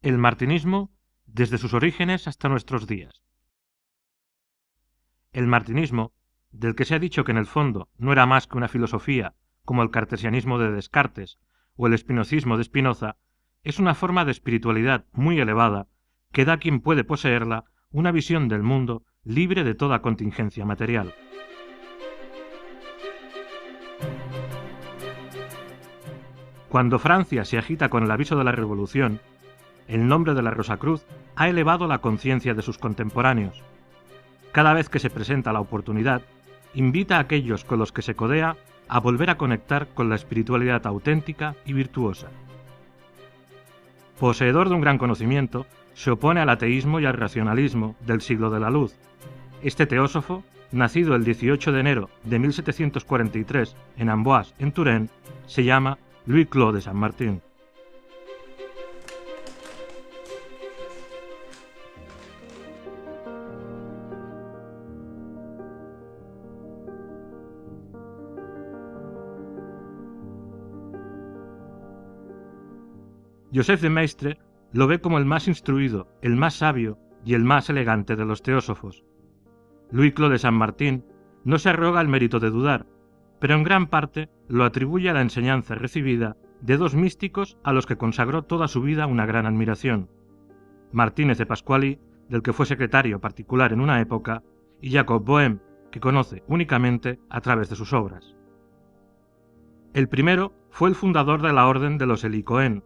El martinismo desde sus orígenes hasta nuestros días. El martinismo, del que se ha dicho que en el fondo no era más que una filosofía como el cartesianismo de Descartes o el espinocismo de Spinoza, es una forma de espiritualidad muy elevada que da a quien puede poseerla una visión del mundo libre de toda contingencia material. Cuando Francia se agita con el aviso de la Revolución, el nombre de la Rosacruz ha elevado la conciencia de sus contemporáneos. Cada vez que se presenta la oportunidad, invita a aquellos con los que se codea a volver a conectar con la espiritualidad auténtica y virtuosa. Poseedor de un gran conocimiento, se opone al ateísmo y al racionalismo del siglo de la luz. Este teósofo, nacido el 18 de enero de 1743 en Amboise, en Touraine, se llama Louis-Claude de Saint Martin. Joseph de Maistre lo ve como el más instruido, el más sabio y el más elegante de los teósofos. Louis-Claude de Saint Martin no se arroga el mérito de dudar, pero en gran parte lo atribuye a la enseñanza recibida de dos místicos a los que consagró toda su vida una gran admiración: Martínez de Pasqually, del que fue secretario particular en una época, y Jacob Boehme, que conoce únicamente a través de sus obras. El primero fue el fundador de la Orden de los Helicoen,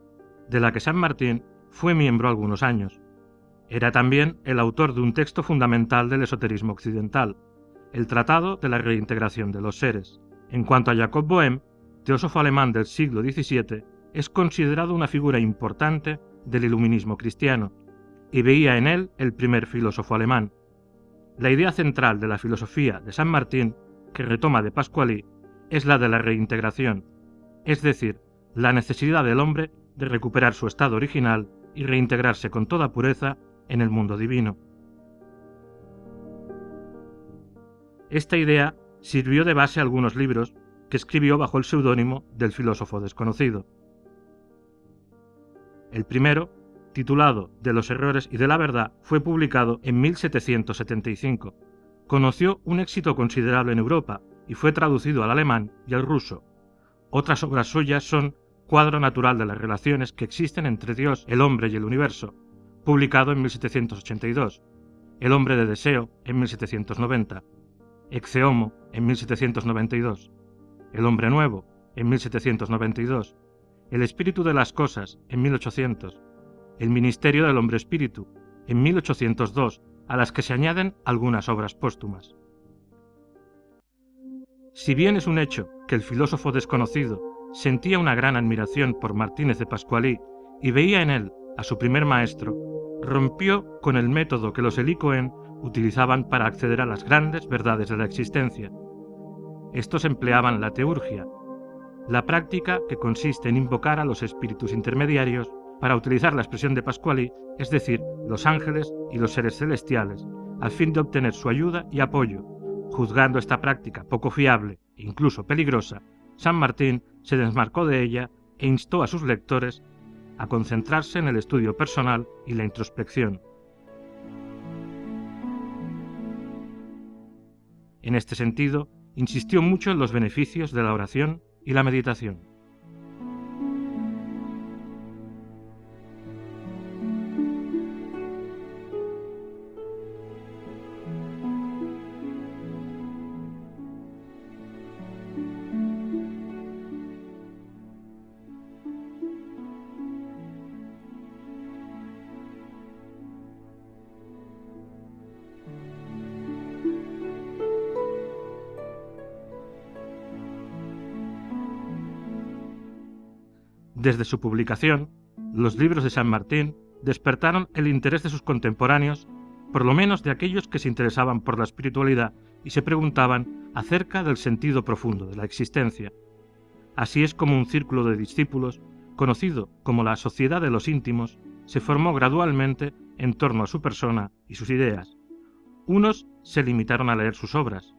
de la que Saint Martin fue miembro algunos años. Era también el autor de un texto fundamental del esoterismo occidental, el Tratado de la Reintegración de los Seres. En cuanto a Jacob Boehme, teósofo alemán del siglo XVII, es considerado una figura importante del iluminismo cristiano, y veía en él el primer filósofo alemán. La idea central de la filosofía de Saint Martin, que retoma de Pasqually, es la de la reintegración, es decir, la necesidad del hombre de recuperar su estado original y reintegrarse con toda pureza en el mundo divino. Esta idea sirvió de base a algunos libros que escribió bajo el seudónimo del filósofo desconocido. El primero, titulado De los errores y de la verdad, fue publicado en 1775. Conoció un éxito considerable en Europa y fue traducido al alemán y al ruso. Otras obras suyas son Cuadro natural de las relaciones que existen entre Dios, el hombre y el universo, publicado en 1782, El hombre de deseo en 1790, Ecce Homo en 1792, El hombre nuevo en 1792, El espíritu de las cosas en 1800, El ministerio del hombre espíritu en 1802, a las que se añaden algunas obras póstumas. Si bien es un hecho que el filósofo desconocido sentía una gran admiración por Martínez de Pasqually y veía en él a su primer maestro, rompió con el método que los Helicoen utilizaban para acceder a las grandes verdades de la existencia. Estos empleaban la teurgia, la práctica que consiste en invocar a los espíritus intermediarios para utilizar la expresión de Pasqually, es decir, los ángeles y los seres celestiales, al fin de obtener su ayuda y apoyo. Juzgando esta práctica poco fiable e incluso peligrosa, Saint Martin se desmarcó de ella e instó a sus lectores a concentrarse en el estudio personal y la introspección. En este sentido, insistió mucho en los beneficios de la oración y la meditación. Desde su publicación, los libros de Saint Martin despertaron el interés de sus contemporáneos, por lo menos de aquellos que se interesaban por la espiritualidad y se preguntaban acerca del sentido profundo de la existencia. Así es como un círculo de discípulos, conocido como la Sociedad de los Íntimos, se formó gradualmente en torno a su persona y sus ideas. Unos se limitaron a leer sus obras,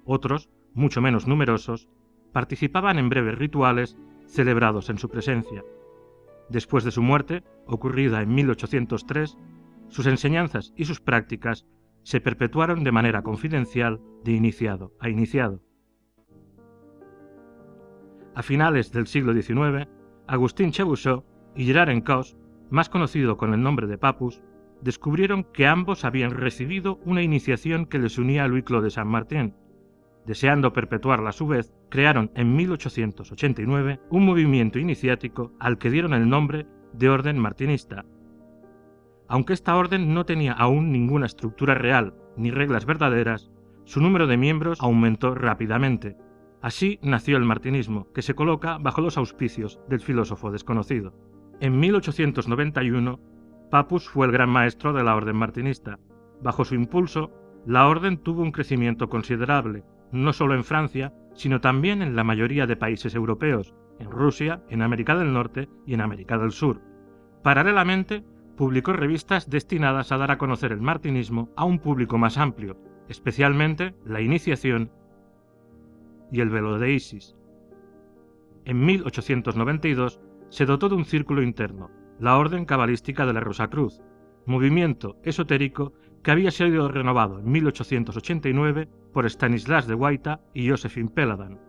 otros, mucho menos numerosos, participaban en breves rituales celebrados en su presencia. Después de su muerte, ocurrida en 1803, sus enseñanzas y sus prácticas se perpetuaron de manera confidencial de iniciado a iniciado. A finales del siglo XIX, Agustín Chevreul y Gerard Encausse, más conocido con el nombre de Papus, descubrieron que ambos habían recibido una iniciación que les unía a Louis-Claude de Saint-Martin. Deseando perpetuarla a su vez, crearon en 1889 un movimiento iniciático al que dieron el nombre de Orden Martinista. Aunque esta orden no tenía aún ninguna estructura real ni reglas verdaderas, su número de miembros aumentó rápidamente. Así nació el martinismo, que se coloca bajo los auspicios del filósofo desconocido. En 1891, Papus fue el gran maestro de la orden martinista. Bajo su impulso, la orden tuvo un crecimiento considerable, no solo en Francia, sino también en la mayoría de países europeos, en Rusia, en América del Norte y en América del Sur. Paralelamente, publicó revistas destinadas a dar a conocer el martinismo a un público más amplio, especialmente la iniciación y el velo de Isis. En 1892 se dotó de un círculo interno, la Orden Cabalística de la Rosacruz, movimiento esotérico que había sido renovado en 1889 por Stanislas de Guaita y Josephine Péladan.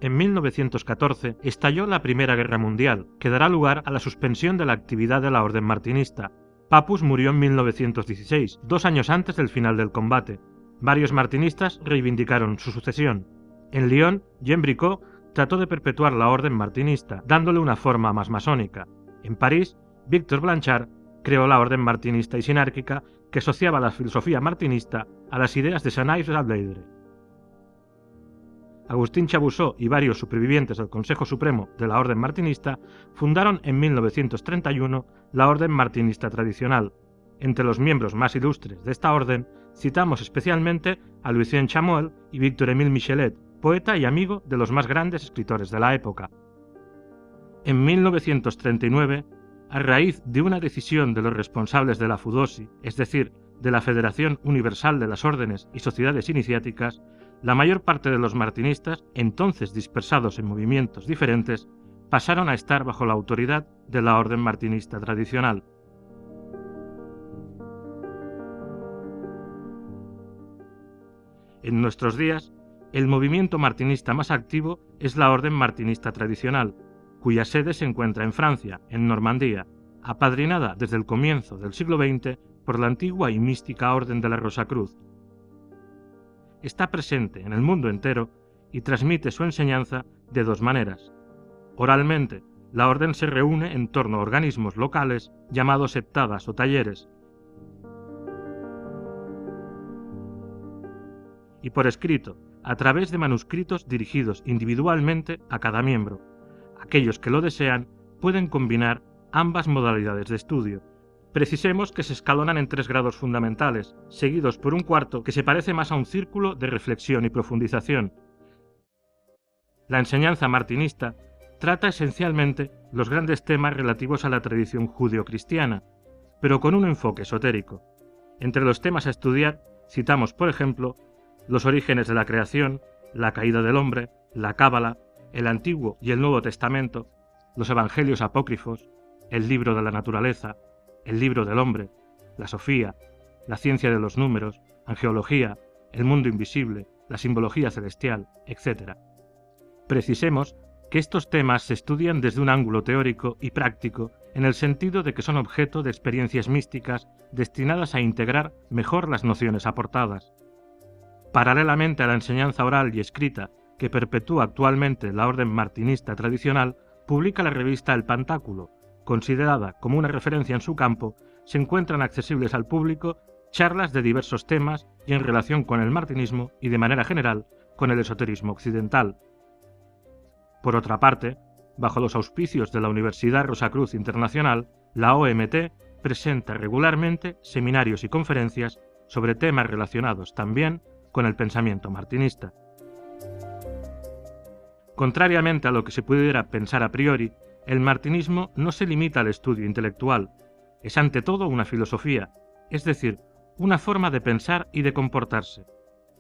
En 1914 estalló la Primera Guerra Mundial, que dará lugar a la suspensión de la actividad de la Orden Martinista. Papus murió en 1916, 2 años antes del final del combate. Varios martinistas reivindicaron su sucesión. En Lyon, Jean Bricot trató de perpetuar la Orden Martinista, dándole una forma más masónica. En París, Victor Blanchard creó la Orden Martinista y Sinárquica, que asociaba la filosofía martinista a las ideas de Saint-Ives Lableydre. Agustín Chevreul y varios supervivientes del Consejo Supremo de la Orden Martinista fundaron en 1931 la Orden Martinista Tradicional. Entre los miembros más ilustres de esta orden citamos especialmente a Lucien Chamoel y Victor-Émile Michelet, poeta y amigo de los más grandes escritores de la época. En 1939, a raíz de una decisión de los responsables de la FUDOSI, es decir, de la Federación Universal de las Órdenes y Sociedades Iniciáticas, la mayor parte de los martinistas, entonces dispersados en movimientos diferentes, pasaron a estar bajo la autoridad de la Orden Martinista Tradicional. En nuestros días, el movimiento martinista más activo es la Orden Martinista Tradicional, cuya sede se encuentra en Francia, en Normandía, apadrinada desde el comienzo del siglo XX por la antigua y mística Orden de la Rosacruz. Está presente en el mundo entero y transmite su enseñanza de 2 maneras. Oralmente, la orden se reúne en torno a organismos locales llamados septadas o talleres, y por escrito, a través de manuscritos dirigidos individualmente a cada miembro. Aquellos que lo desean pueden combinar ambas modalidades de estudio. Precisemos que se escalonan en 3 grados fundamentales, seguidos por un cuarto que se parece más a un círculo de reflexión y profundización. La enseñanza martinista trata esencialmente los grandes temas relativos a la tradición judeocristiana, pero con un enfoque esotérico. Entre los temas a estudiar citamos, por ejemplo, los orígenes de la creación, la caída del hombre, la cábala, el Antiguo y el Nuevo Testamento, los Evangelios apócrifos, el libro de la naturaleza, el libro del hombre, la sofía, la ciencia de los números, angeología, el mundo invisible, la simbología celestial, etc. Precisemos que estos temas se estudian desde un ángulo teórico y práctico en el sentido de que son objeto de experiencias místicas destinadas a integrar mejor las nociones aportadas. Paralelamente a la enseñanza oral y escrita que perpetúa actualmente la Orden Martinista Tradicional, publica la revista El Pantáculo. Considerada como una referencia en su campo, se encuentran accesibles al público charlas de diversos temas y en relación con el martinismo y de manera general con el esoterismo occidental. Por otra parte, bajo los auspicios de la Universidad Rosacruz Internacional, la OMT presenta regularmente seminarios y conferencias sobre temas relacionados también con el pensamiento martinista. Contrariamente a lo que se pudiera pensar a priori, el martinismo no se limita al estudio intelectual, es ante todo una filosofía, es decir, una forma de pensar y de comportarse.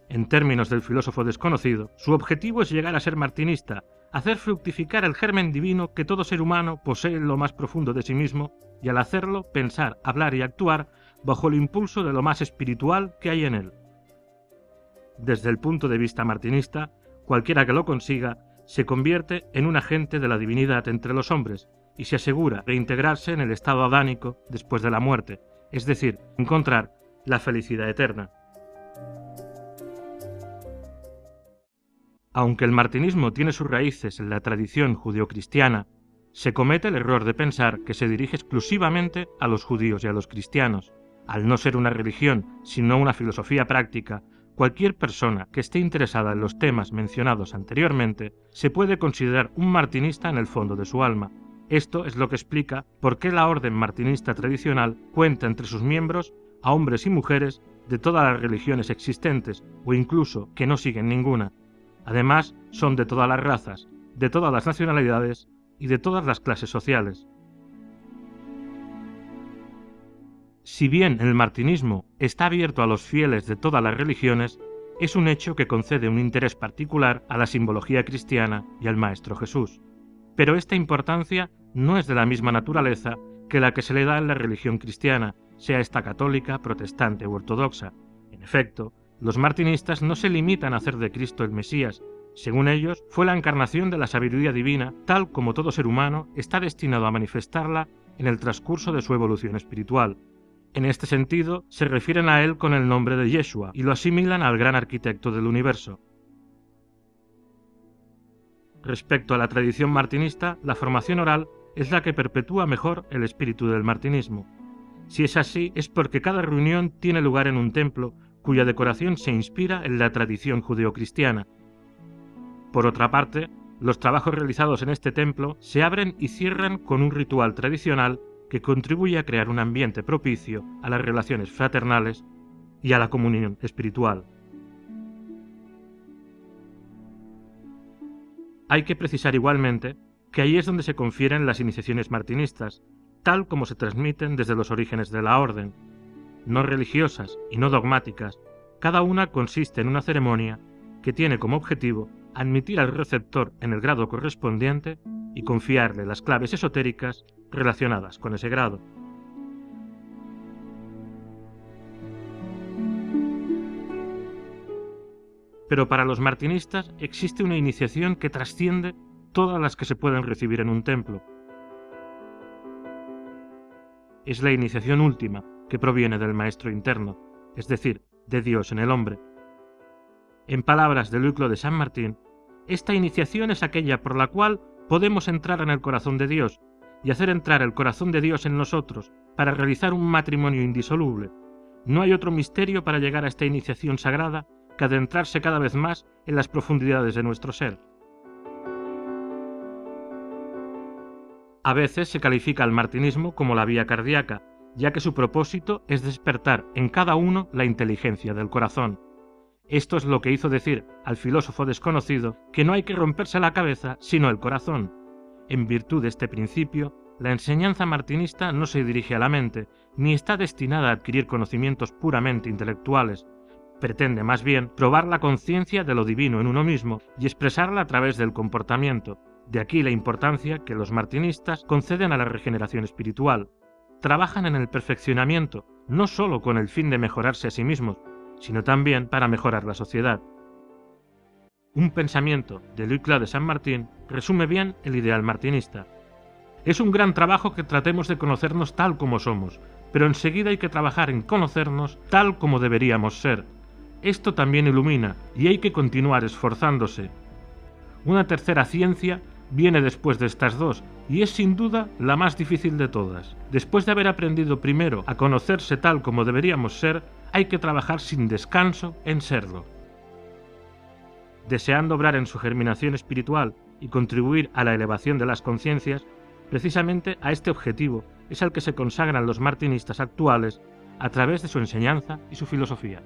En términos del filósofo desconocido, su objetivo es llegar a ser martinista, hacer fructificar el germen divino que todo ser humano posee en lo más profundo de sí mismo, y al hacerlo pensar, hablar y actuar bajo el impulso de lo más espiritual que hay en él. Desde el punto de vista martinista, cualquiera que lo consiga se convierte en un agente de la divinidad entre los hombres y se asegura reintegrarse en el estado adánico después de la muerte, es decir, encontrar la felicidad eterna. Aunque el martinismo tiene sus raíces en la tradición judeocristiana, se comete el error de pensar que se dirige exclusivamente a los judíos y a los cristianos. Al no ser una religión, sino una filosofía práctica, cualquier persona que esté interesada en los temas mencionados anteriormente se puede considerar un martinista en el fondo de su alma. Esto es lo que explica por qué la orden martinista tradicional cuenta entre sus miembros a hombres y mujeres de todas las religiones existentes o incluso que no siguen ninguna. Además, son de todas las razas, de todas las nacionalidades y de todas las clases sociales. Si bien el martinismo está abierto a los fieles de todas las religiones, es un hecho que concede un interés particular a la simbología cristiana y al Maestro Jesús. Pero esta importancia no es de la misma naturaleza que la que se le da en la religión cristiana, sea esta católica, protestante u ortodoxa. En efecto, los martinistas no se limitan a hacer de Cristo el Mesías. Según ellos, fue la encarnación de la sabiduría divina, tal como todo ser humano está destinado a manifestarla en el transcurso de su evolución espiritual. En este sentido, se refieren a él con el nombre de Yeshua y lo asimilan al gran arquitecto del universo. Respecto a la tradición martinista, la formación oral es la que perpetúa mejor el espíritu del martinismo. Si es así, es porque cada reunión tiene lugar en un templo cuya decoración se inspira en la tradición judeocristiana. Por otra parte, los trabajos realizados en este templo se abren y cierran con un ritual tradicional que contribuye a crear un ambiente propicio a las relaciones fraternales y a la comunión espiritual. Hay que precisar igualmente que ahí es donde se confieren las iniciaciones martinistas, tal como se transmiten desde los orígenes de la orden. No religiosas y no dogmáticas, cada una consiste en una ceremonia que tiene como objetivo admitir al receptor en el grado correspondiente y confiarle las claves esotéricas relacionadas con ese grado. Pero para los martinistas existe una iniciación que trasciende todas las que se pueden recibir en un templo. Es la iniciación última que proviene del Maestro interno, es decir, de Dios en el hombre. En palabras de Louis Clos de Saint Martin, esta iniciación es aquella por la cual podemos entrar en el corazón de Dios y hacer entrar el corazón de Dios en nosotros para realizar un matrimonio indisoluble. No hay otro misterio para llegar a esta iniciación sagrada que adentrarse cada vez más en las profundidades de nuestro ser. A veces se califica al martinismo como la vía cardíaca, ya que su propósito es despertar en cada uno la inteligencia del corazón. Esto es lo que hizo decir al filósofo desconocido que no hay que romperse la cabeza sino el corazón. En virtud de este principio, la enseñanza martinista no se dirige a la mente, ni está destinada a adquirir conocimientos puramente intelectuales. Pretende más bien probar la conciencia de lo divino en uno mismo y expresarla a través del comportamiento. De aquí la importancia que los martinistas conceden a la regeneración espiritual. Trabajan en el perfeccionamiento, no solo con el fin de mejorarse a sí mismos, sino también para mejorar la sociedad. Un pensamiento de Louis Clos de Saint Martin resume bien el ideal martinista. Es un gran trabajo que tratemos de conocernos tal como somos, pero enseguida hay que trabajar en conocernos tal como deberíamos ser. Esto también ilumina y hay que continuar esforzándose. Una tercera ciencia viene después de estas dos y es sin duda la más difícil de todas. Después de haber aprendido primero a conocerse tal como deberíamos ser, hay que trabajar sin descanso en serlo. Deseando obrar en su germinación espiritual y contribuir a la elevación de las conciencias, precisamente a este objetivo es al que se consagran los martinistas actuales a través de su enseñanza y su filosofía.